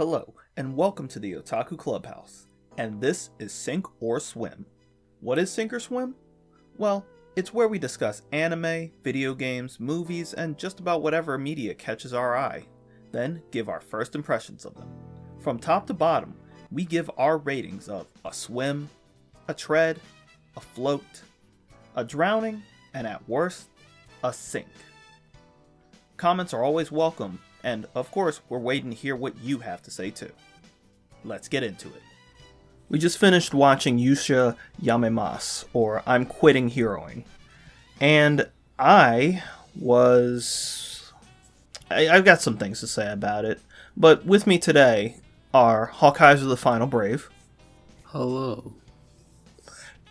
Hello, and welcome to the Otaku Clubhouse. And this is Sink or Swim. What is Sink or Swim? Well, it's where we discuss anime, video games, movies, and just about whatever media catches our eye. Then give our first impressions of them. From top to bottom, we give our ratings of a swim, a tread, a float, a drowning, and at worst, a sink. Comments are always welcome, and of course, we're waiting to hear what you have to say too. Let's get into it. We just finished watching Yuusha Yamemasu, or I'm Quitting Heroing. And I've got some things to say about it, but with me today are Hawkeyes of the Final Brave. Hello.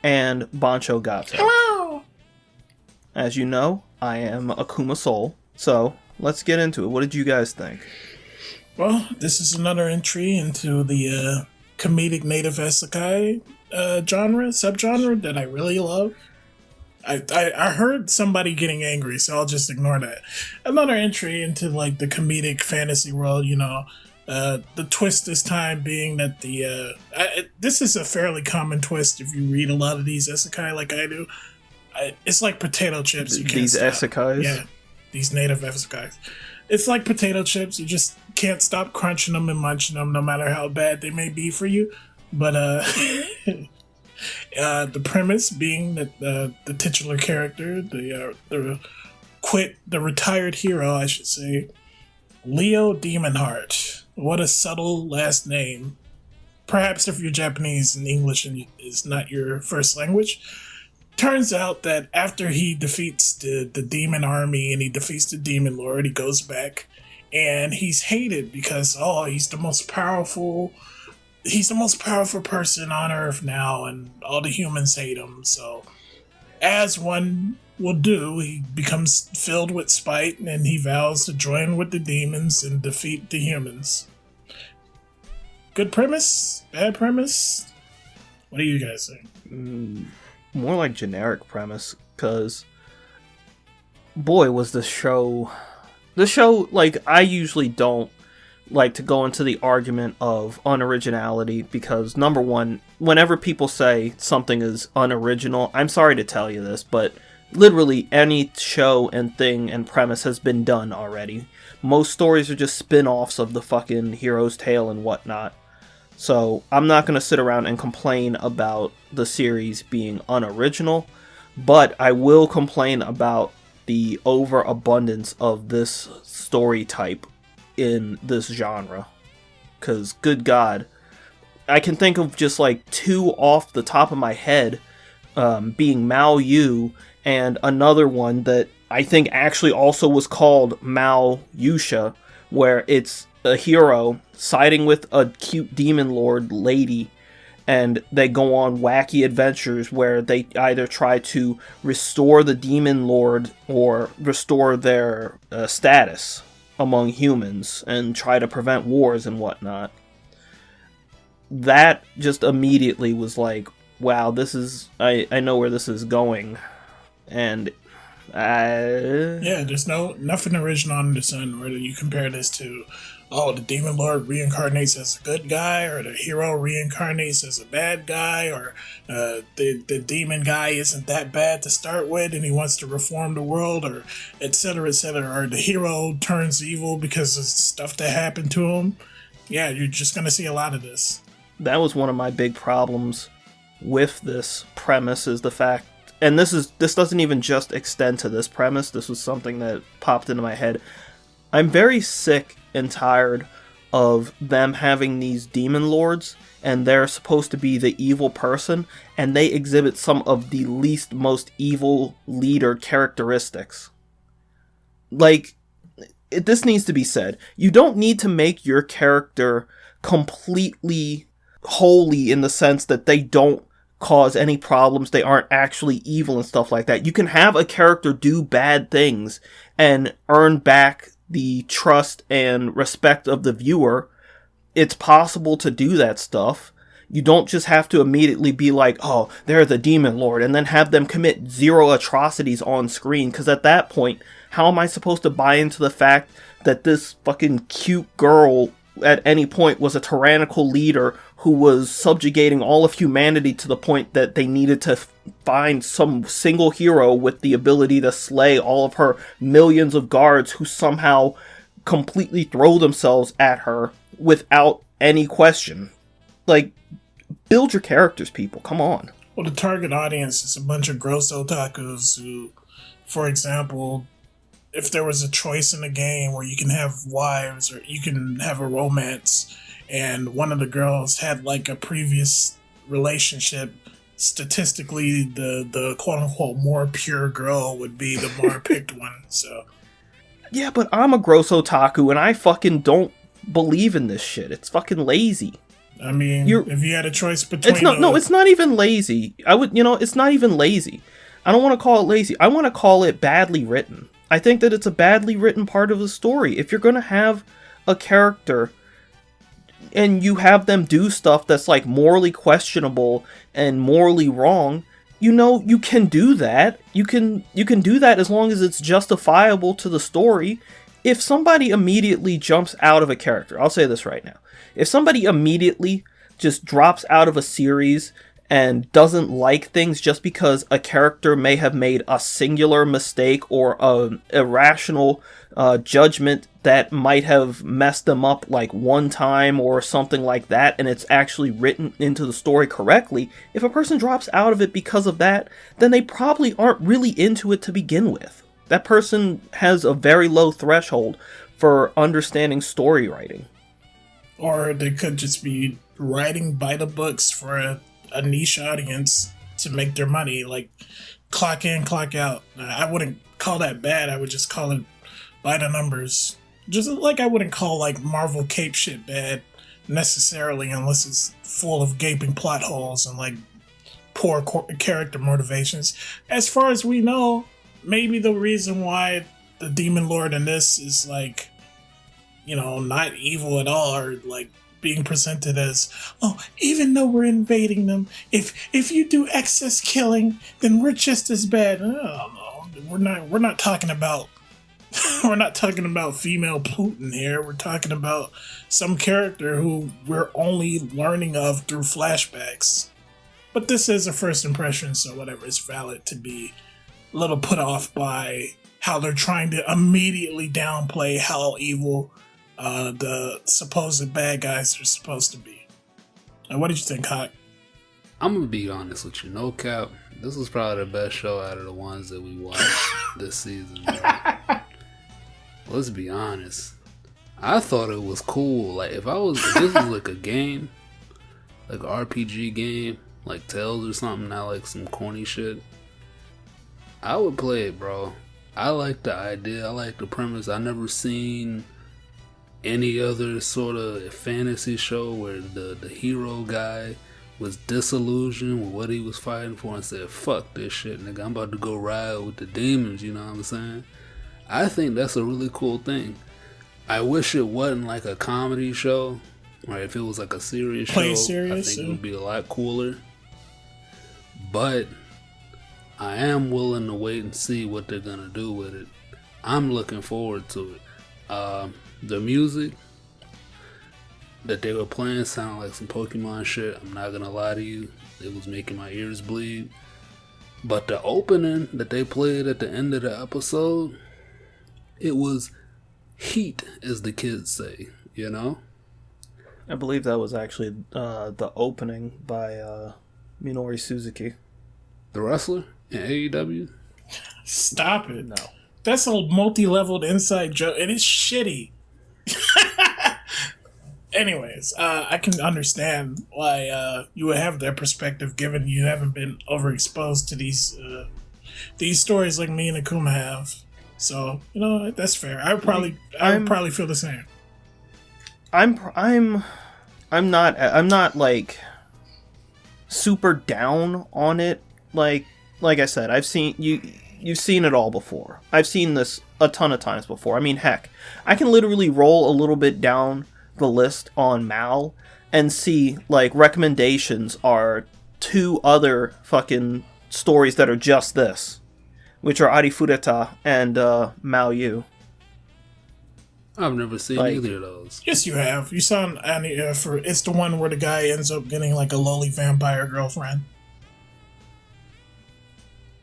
And Bancho Gato. Hello! As you know, I am Akuma Soul, so let's get into it. What did you guys think? Well, this is another entry into the comedic native isekai subgenre that I really love. I heard somebody getting angry, so I'll just ignore that. Another entry into like the comedic fantasy world, the twist this time being that this is a fairly common twist if you read a lot of these isekai like I do. It's like potato chips. You can't These stop. isekais? Yeah, these native isekais. It's like potato chips. You just can't stop crunching them and munching them no matter how bad they may be for you. But the premise being that the titular character, the retired hero, I should say, Leo Demonheart. What a subtle last name. Perhaps if you're Japanese and English is not your first language. Turns out that after he defeats the demon army and he defeats the demon lord, he goes back and he's hated because he's the most powerful person on earth now and all the humans hate him. So as one will do, he becomes filled with spite and he vows to join with the demons and defeat the humans. Good premise? Bad premise? What do you guys think? More like generic premise, because boy was the show, like, I usually don't like to go into the argument of unoriginality, because number one, whenever people say something is unoriginal, I'm sorry to tell you this, but literally any show and thing and premise has been done already. Most stories are just spin-offs of the fucking hero's tale and whatnot. So I'm not going to sit around and complain about the series being unoriginal, but I will complain about the overabundance of this story type in this genre. Because, good God, I can think of just like two off the top of my head, being Mao Yu and another one that I think actually also was called Mao Yuusha, where it's a hero siding with a cute demon lord lady, and they go on wacky adventures where they either try to restore the demon lord or restore their status among humans and try to prevent wars and whatnot. That just immediately was like, wow, this is, I know where this is going. And there's nothing original under the sun whether you compare this to the demon lord reincarnates as a good guy, or the hero reincarnates as a bad guy, or the demon guy isn't that bad to start with and he wants to reform the world, or etc., or the hero turns evil because of stuff that happened to him. Yeah, you're just gonna see a lot of this. That was one of my big problems with this premise, is the fact, and this doesn't even just extend to this premise, this was something that popped into my head. I'm very sick and tired of them having these demon lords, and they're supposed to be the evil person, and they exhibit some of the most evil leader characteristics. Like, this needs to be said. You don't need to make your character completely holy in the sense that they don't cause any problems, they aren't actually evil and stuff like that. You can have a character do bad things and earn back the trust and respect of the viewer. It's possible to do that stuff. You don't just have to immediately be like, oh, they're the demon lord, and then have them commit zero atrocities on screen, because at that point, how am I supposed to buy into the fact that this fucking cute girl at any point was a tyrannical leader who was subjugating all of humanity to the point that they needed to find some single hero with the ability to slay all of her millions of guards who somehow completely throw themselves at her without any question. Like, build your characters, people. Come on. Well, the target audience is a bunch of gross otakus who, for example, if there was a choice in the game where you can have wives or you can have a romance and one of the girls had like a previous relationship, statistically the quote-unquote more pure girl would be the more picked one. So yeah, but I'm a gross otaku and I fucking don't believe in this shit. It's fucking lazy. I mean, if you had a choice between... It's not even lazy. It's not even lazy. I don't want to call it lazy. I want to call it badly written. I think that it's a badly written part of the story. If you're going to have a character and you have them do stuff that's like morally questionable and morally wrong, you can do that. You can do that as long as it's justifiable to the story. If somebody immediately jumps out of a character, I'll say this right now. If somebody immediately just drops out of a series and doesn't like things just because a character may have made a singular mistake or an irrational judgment that might have messed them up like one time or something like that, and it's actually written into the story correctly, if a person drops out of it because of that, then they probably aren't really into it to begin with. That person has a very low threshold for understanding story writing. Or they could just be writing by the books for a niche audience to make their money, like clock in, clock out. I wouldn't call that bad. I would just call it by the numbers. Just like I wouldn't call like Marvel Cape shit bad necessarily, unless it's full of gaping plot holes and like poor character motivations. As far as we know, maybe the reason why the Demon Lord in this is like, not evil at all, or like being presented as, even though we're invading them, if you do excess killing, then we're just as bad. No, we're not talking about we're not talking about female Putin here. We're talking about some character who we're only learning of through flashbacks. But this is a first impression, so whatever, it's valid to be a little put off by how they're trying to immediately downplay how evil the supposed bad guys are supposed to be. What did you think, Hawk? I'm gonna be honest with you, no cap. This was probably the best show out of the ones that we watched this season. Let's be honest. I thought it was cool. Like if this was like a game, like an RPG game, like Tales or something, not like some corny shit, I would play it, bro. I like the idea. I like the premise. I never seen any other sort of fantasy show where the hero guy was disillusioned with what he was fighting for and said, fuck this shit, nigga, I'm about to go ride with the demons, you know what I'm saying? I think that's a really cool thing. I wish it wasn't like a comedy show, or if it was like a serious show, I think it would be a lot cooler. But I am willing to wait and see what they're gonna do with it. I'm looking forward to it. The music that they were playing sounded like some Pokemon shit. I'm not gonna lie to you. It was making my ears bleed. But the opening that they played at the end of the episode, it was heat, as the kids say, I believe that was actually the opening by Minoru Suzuki. The wrestler in AEW? Stop it. No. That's a multi-leveled inside joke, and it's shitty. Anyways, I can understand why you would have that perspective, given you haven't been overexposed to these stories like me and Akuma have. So that's fair. I would probably feel the same. I'm not like super down on it. Like I said, you've seen it all before. I've seen this a ton of times before. I mean, heck, I can literally roll a little bit down the list on Mal and see like recommendations are 2 other fucking stories that are just this, which are Arifureta and Mao Yu. I've never seen Like- either of those. Yes, you have. You saw for it's the one where the guy ends up getting like a lowly vampire girlfriend.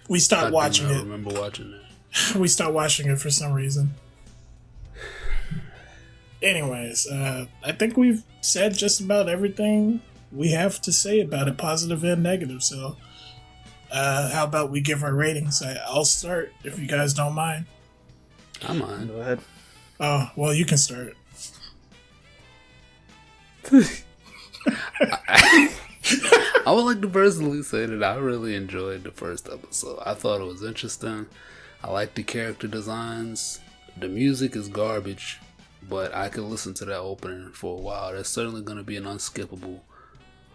We stopped watching I it. remember watching that. We stopped watching it for some reason. Anyways, I think we've said just about everything we have to say about it, positive and negative. So, how about we give our ratings? I'll start if you guys don't mind. I mind. Go ahead. Oh, well, you can start. I would like to personally say that I really enjoyed the first episode. I thought it was interesting. I like the character designs. The music is garbage, but I could listen to that opening for a while. That's certainly going to be an unskippable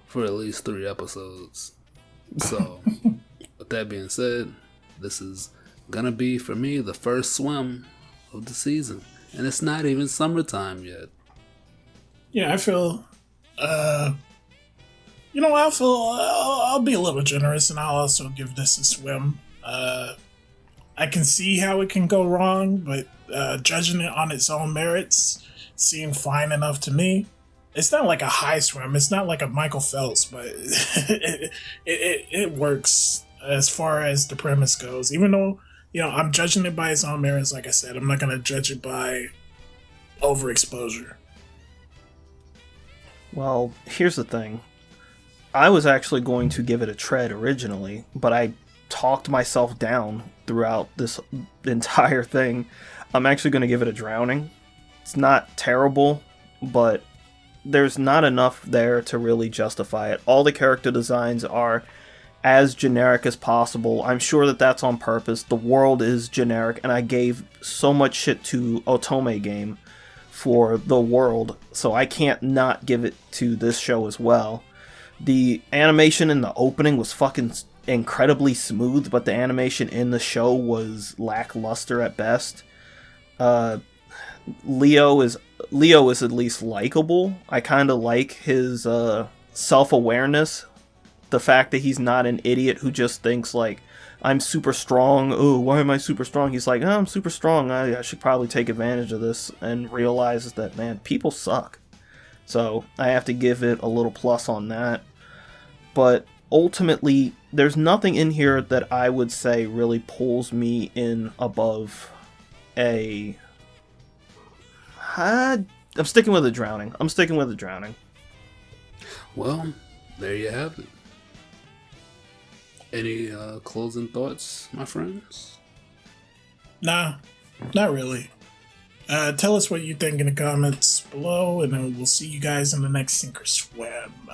for at least 3 episodes. So, with that being said, this is going to be, for me, the first swim of the season. And it's not even summertime yet. Yeah, I feel. I'll be a little generous, and I'll also give this a swim. I can see how it can go wrong, but judging it on its own merits seemed fine enough to me. It's not like a high swim. It's not like a Michael Phelps, but it works as far as the premise goes. Even though, I'm judging it by its own merits, like I said, I'm not going to judge it by overexposure. Well, here's the thing. I was actually going to give it a tread originally, but I talked myself down throughout this entire thing. I'm actually going to give it a drowning. It's not terrible, but there's not enough there to really justify it. All the character designs are as generic as possible. I'm sure that that's on purpose. The world is generic, and I gave so much shit to Otome Game for the world, so I can't not give it to this show as well. The animation in the opening was fucking incredibly smooth, but the animation in the show was lackluster at best. Leo is at least likable. I kind of like his self-awareness. The fact that he's not an idiot who just thinks like, I'm super strong. Oh, why am I super strong? He's like, I'm super strong. I should probably take advantage of this, and realizes that, man, people suck. So I have to give it a little plus on that. But ultimately, there's nothing in here that I would say really pulls me in above a... I'm sticking with a drowning. Well, there you have it. Any closing thoughts, my friends? Nah, not really. Tell us what you think in the comments below, and then we'll see you guys in the next Sink or Swim.